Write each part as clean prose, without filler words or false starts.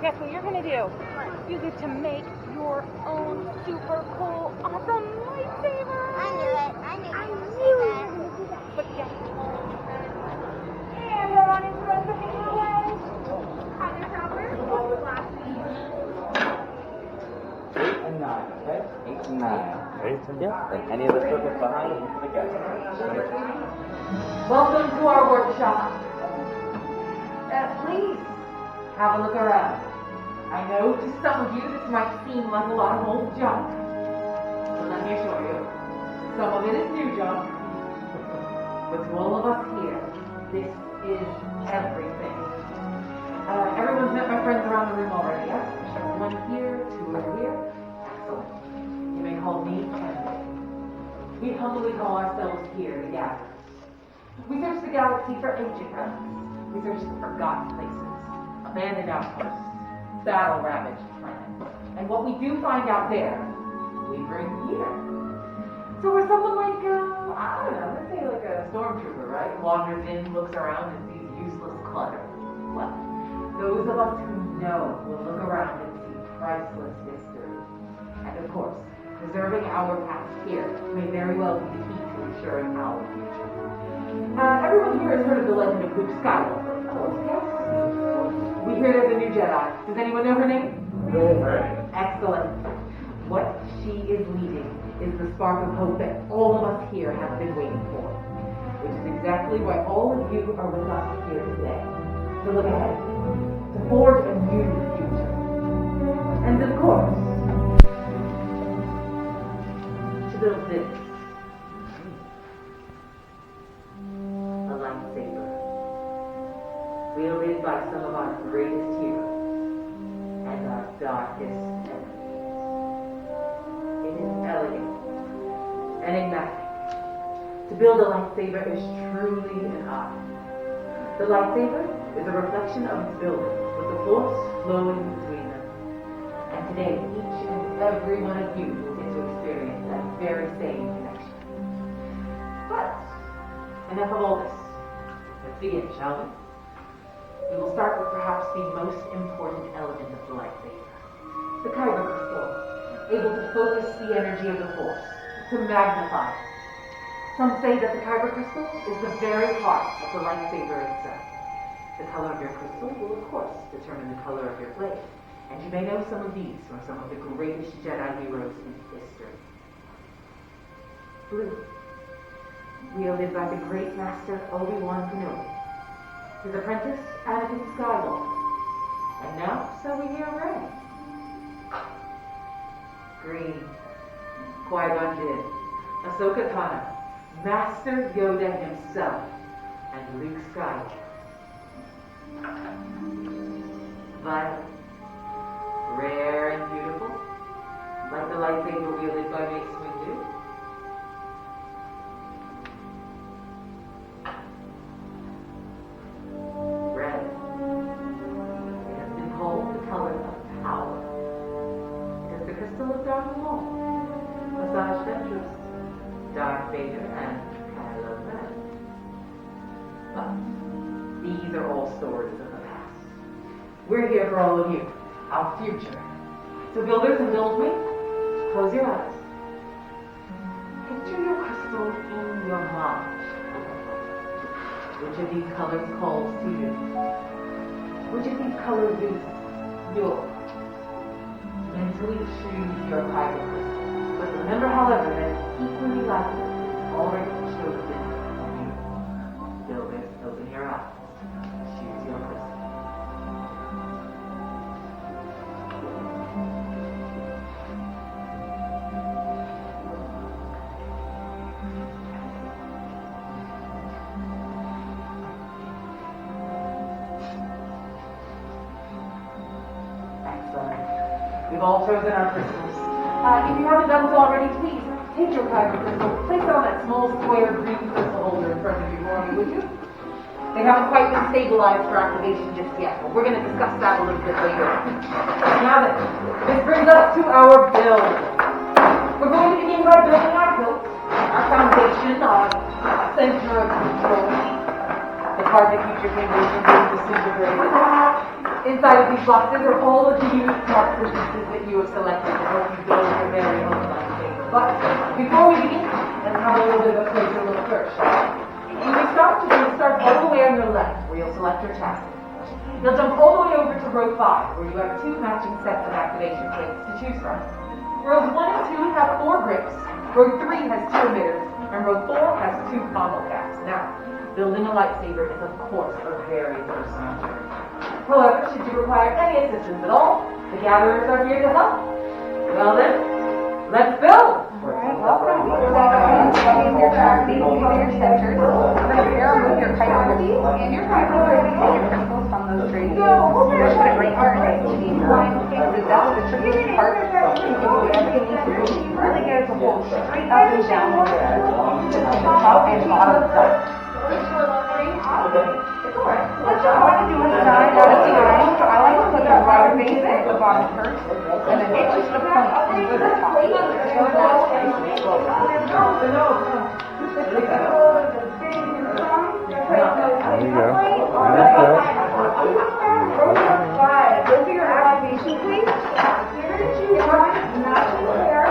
guess what you're gonna do? You get to make your own super cool, awesome lightsaber. I knew it. I knew you you were were gonna do that. But guess what? And everyone is going to take it away. On your shoulders, classy. 8 and 9, okay? 8 and 9. 8 and 9. Yeah. And any of the circles behind you for the guests. Welcome to our workshop. Please have a look around. I know to some of you this might seem like a lot of old junk. But let me assure you, some of it is new junk. But to all of us here, this is everything. Everyone's met my friends around the room already, yes? One here, two over here. Excellent. You may call me Kennedy. We humbly call ourselves here the Gatherers. We search the galaxy for ancient relics. We search the forgotten places, abandoned outposts, battle-ravaged planets. And what we do find out there, we bring here. So we're someone like, I don't know, let's say like a stormtrooper, right? Wanders in, looks around, and sees useless clutter. Well, those of us who know will look around and see priceless history. And of course, preserving our past here may very well be the key to ensuring our future. Everyone here has heard of the legend of Luke Skywalker, of course, yes? We hear there's a new Jedi. Does anyone know her name? Excellent. What she is leading is the spark of hope that all of us here have been waiting for, which is exactly why all of you are with us here today. To look ahead, to forge a new future. And of course, to build this. A lightsaber. Wielded by some of our greatest heroes and our darkest enemies. It is elegant, enigmatic. To build a lightsaber is truly an art. The lightsaber is a reflection of its builder, with the force flowing between them. And today, each and every one of you will get to experience that very same connection. But enough of all this. Let's begin, shall we? We will start with perhaps the most important element of the lightsaber, the Kyber Crystal, able to focus the energy of the Force, to magnify it. Some say that the Kyber Crystal is the very heart of the lightsaber itself. The color of your crystal will, of course, determine the color of your blade, and you may know some of these from some of the greatest Jedi heroes in history. Blue, wielded by the great master Obi-Wan Kenobi. His apprentice, Anakin Skywalker. And now, so we hear Rey. Green, Qui-Gon Jinn, Ahsoka Tano, Master Yoda himself, and Luke Skywalker. Violet, rare and beautiful, like the lightsaber wielded by Mace Windu. Darth Vader and Kylo Ren. But these are all stories of the past. We're here for all of you, our future. So builders and buildmates, close your eyes. Picture your crystal in your mind. Which of these colors calls to you? Which of these colors is yours? Mentally choose your Kyber crystal. But remember, however, that it's equally likely it's already chosen you. Builders, open your eyes. Choose your crystal. Excellent. We've all chosen our crystals. If you haven't done so already, please take your Kyber crystal, place it on that small square green crystal holder in front of you for me, would you? They haven't quite been stabilized for activation just yet, but we're going to discuss that a little bit later. Now then, this brings us to our build. We're going to begin by building our hilt, our foundation, our center of control, the part that keeps your fingers from being disintegrated. Inside of these boxes are all of the unique parts and pieces that you have selected to help you build your very own lightsaber. But before we begin, let's have a little bit of a closer look first. When we start, you're going to start all the way on your left, where you'll select your chassis. You'll jump all the way over to row 5, where you have 2 matching sets of activation plates to choose from. Rows 1 and 2 have 4 grips, row 3 has 2 emitters, and row 4 has 2 combo caps. Now, building a lightsaber is, of course, a very personal journey. However, should you require any assistance at all, the gatherers are here to help. Well then, let's build! Alright, welcome. Your chassis, these are your centers. We're going to pair them with your Kyber Crystals and your crystals from those trees. You're going to put it right here in the line. That's the trickiest part. You can do everything you need to do. You really get it to hold straight up and down the top and bottom side. What you want to do is die out of the eye. So I like to put the bottom base at the bottom first, and then get just the point over the top. There you go. Go to your activation, please. You're going to choose one, not there.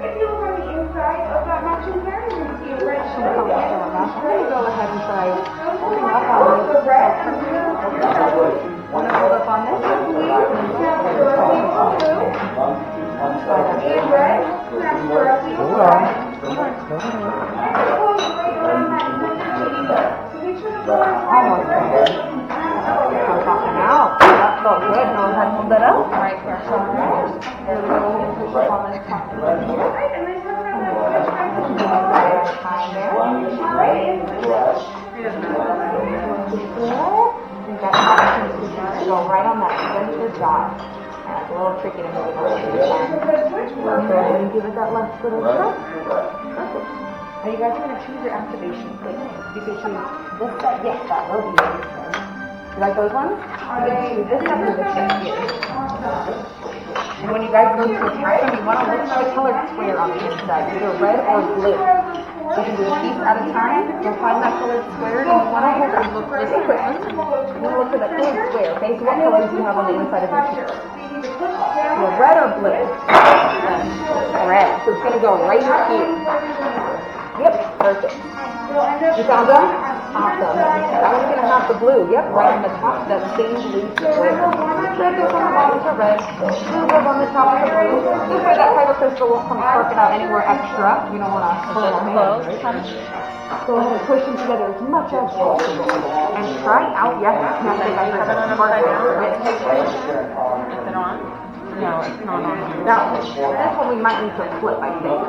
If you look on the inside of that matching pair, you're going to see a red shield. I'm going to go ahead and try holding up on the red. Want to hold up on this? And red, snaps directly over red. Almost there. I'm talking out. That felt good. Go ahead and hold that up. Right there. Push up on this top. Alright, and then turn around that switch back to the time there. Alright. That option to go right on that center dot. And it's a little tricky to move it over to the time. Go ahead and give it that last little shot. Perfect. Now you guys are going to choose your activation plate. You can choose this side. Yes, that will be it. You like those ones? You can choose this side or this side here. And when you guys go to attack them, you want to look for the colored square on the inside, either red or blue. So you can do a piece at a time. You'll find that colored square, and you want to hold and look for this equipment. You want to look for that colored square. Okay, so what colors do you have on the inside of your piece? You have red or blue? Red. So it's going to go right here. Yep, perfect. You found them? Awesome. That one's going to have the blue. Yep, right on the top, that same blue square. Red goes on the bottom to red. Blue goes on the top to blue. This way that Kyber Crystal won't come sparking out anywhere extra. We don't want to pull it close. Go ahead and push them together as much as possible. And try out, yes, now that I have it spark out. Is it on? No, it's not on. That one. This one we might need to flip, I think.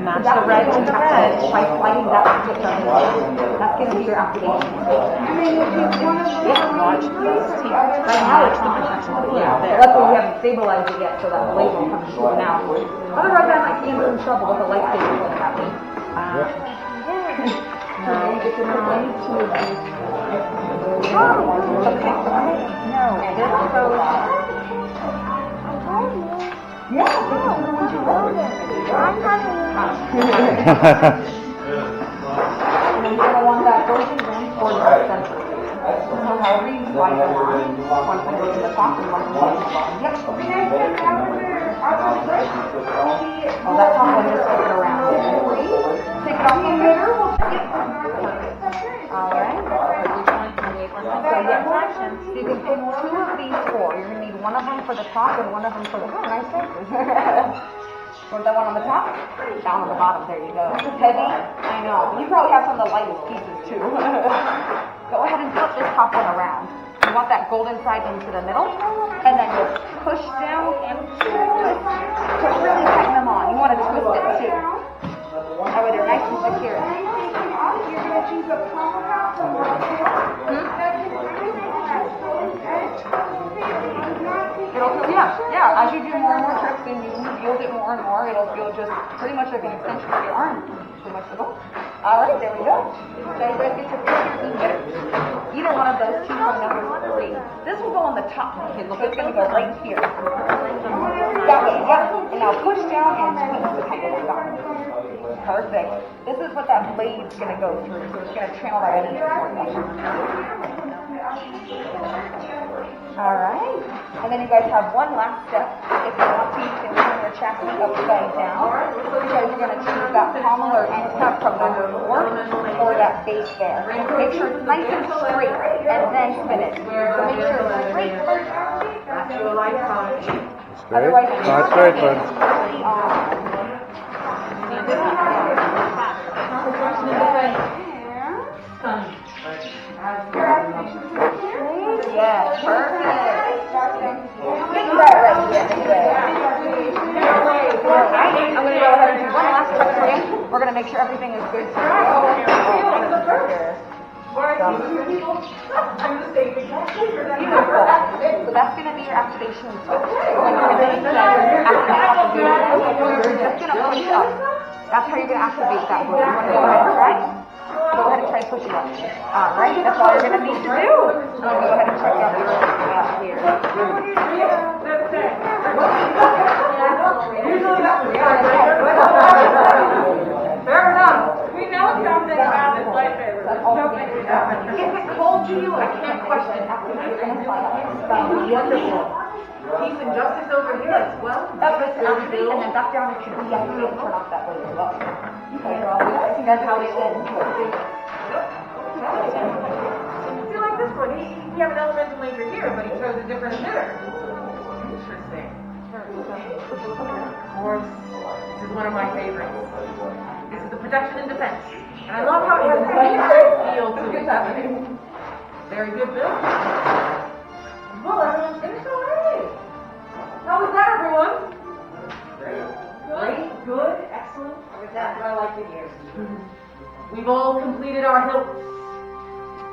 Match the red to the red by sliding that switch on the middle. That's going to be your activation. And then you choose one of the watch. Right now it's the protection. Yeah, that's why we haven't stabilized it yet, so that blade won't come shooting out. Otherwise, I might get in trouble with a lightsaber pulling at me. No, you get to remind two of these. Oh, okay. No, this goes. Yeah, this is the one you wrote. I'm having and then you're going to want that version then for the center. So however you slide them on, one can go to the top and one can go to the bottom. Yep. Oh, that top one just flip it around. Take it off the mirror. Alright. So you can pick 2 of these 4. You're going to need one of them for the top and one of them for the bottom. Nice choices. Want that one on the top? Down on the bottom. There you go. Heavy? I know. You probably have some of the lightest pieces too. Go ahead and flip this top one around. You want that golden side into the middle, and then just push down and twist to really tighten them on. You want to twist it too. That way they're nice and secure. You're going to choose a combo cap from yeah. As you do more and more tricks and you wield it more and more, it'll feel just pretty much like an extension of your arm. Pretty much the goal. Alright, there we go. So you guys get to pick your emitter. Either one of those 2 from number 3. This will go on the top. Okay, look, it's going to go right here. That way, yeah. And now push down and twist to kind of stop. Perfect. This is what that blade's going to go through, so it's going to channel that energy for you. Alright. And then you guys have one last step. If you want to, you can turn your chassis upside down. You guys are going to choose that pommel or end cap from the floor or that base there. Make sure it's nice and straight, and then spin it. So make sure it's straight first. Straight? Not straight, bud. Yes, perfect. Get that right here. Alright, I'm going to go ahead and do one last check for you. We're going to make sure everything is good. So that's going to be your activation switch. When you're ready to activate, you're just going to push up. That's how you're going to activate that blade. You want to go ahead and try? Go ahead and try pushing up. Alright, that's all you're going to need to do. I'm going to go ahead and check out your here. Fair enough. We know something about this lightsaber. If it called to you, I can't question it. Wonderful. Peace and justice over here as well. That was to activate, and then back down it should be able to turn off that blade as well. Okay, that's how we end. I feel like this one. You have an elemental laser here, but he chose a different emitter. Interesting. Of course, this is one of my favorites. This is the protection and defense. And I love how it has a feel to it. Very good build. Well, everyone's finished already. How was that, everyone? Great, good, excellent. That's what I like to hear. We've all completed our hilts.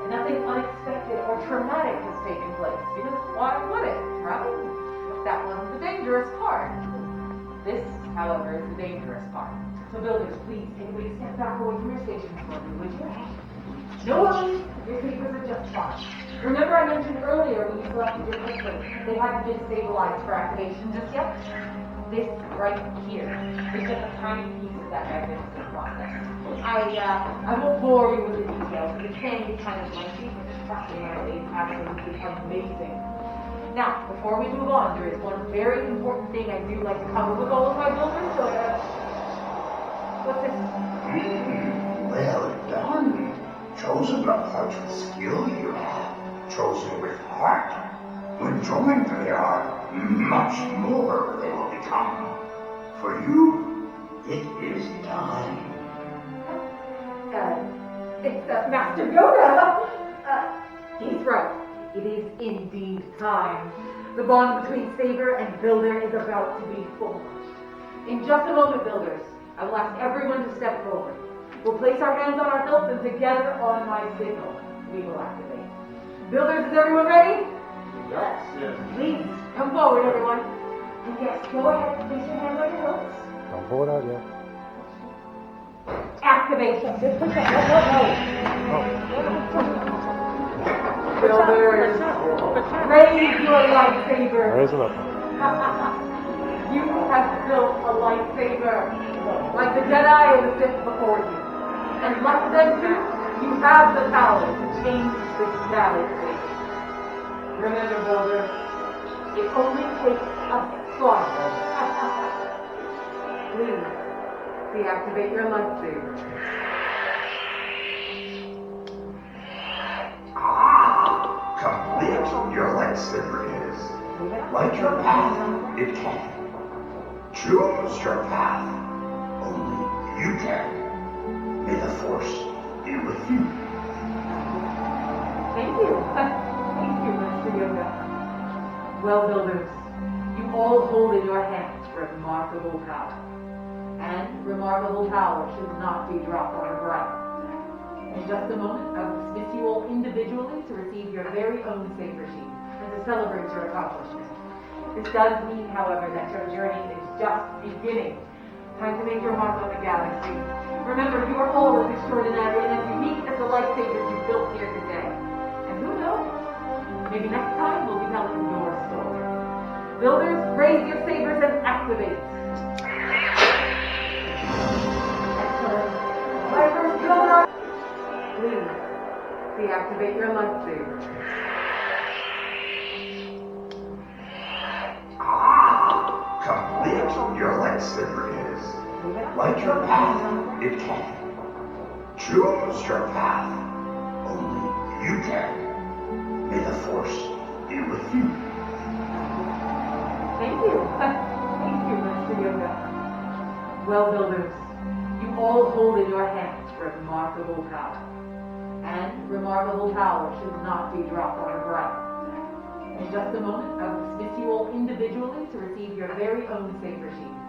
And nothing unexpected or traumatic has taken place. Because why would it, right? That wasn't the dangerous part. This, however, is the dangerous part. So builders, please take a big step back away from your stations for me, would you? No worries, your papers are just fine. Remember I mentioned earlier when you selected your pistol, they hadn't been stabilized for activation just yet? This right here is just a tiny piece of that magnificent process. I won't bore you with the details, but it can be kind of lengthy, but trust me, it's absolutely amazing. Now, before we move on, there is one very important thing I do like to cover with all of my builders, so what's this? Well done. Chosen not such with skill you have. Chosen with heart. When joined they are, much more they will become. For you, it is time. It's Master Yoda. He's right. It is indeed time. The bond between Saber and Builder is about to be formed. In just a moment, Builders, I will ask everyone to step forward. We'll place our hands on our hilts and together on my signal, we will activate. Builders, is everyone ready? Yes. Please, come forward, everyone. And yes, go ahead and place your hands on your hilts. Don't pull it out yet. Activation. Oh. Builders, raise your lightsaber. Raise it up. You have built a lightsaber, like the Jedi and the Sith before you. And like them too, you have the power to change this galaxy. Remember, Builder, it only takes a spark. Please, deactivate your lightsaber. Complete your lightsaber is. Light your path, it can. Choose your path, only you can. May the Force be with you. Thank you. Thank you, Mr. Yoda. Well, Builders, you all hold in your hands remarkable power. And remarkable power should not be dropped on the ground. In just a moment, I will dismiss you all individually to receive your very own saber sheet and to celebrate your accomplishment. This does mean, however, that your journey is just beginning. Time to make your mark on the galaxy. Remember, you are all as extraordinary and as unique as the lightsabers you built here today. And who knows? Maybe next time we'll be telling your story. Builders, raise your sabers and activate. Excellent. activate your lightsaber. Complete your lightsaber is. Light your path, it can. Choose your path, only you can. May the Force be with you. Thank you. Thank you, Mr. Yoda. Well, builders, you all hold in your hands remarkable power. And remarkable power should not be dropped on the ground. In just a moment, I will dismiss you all individually to receive your very own saber sheet.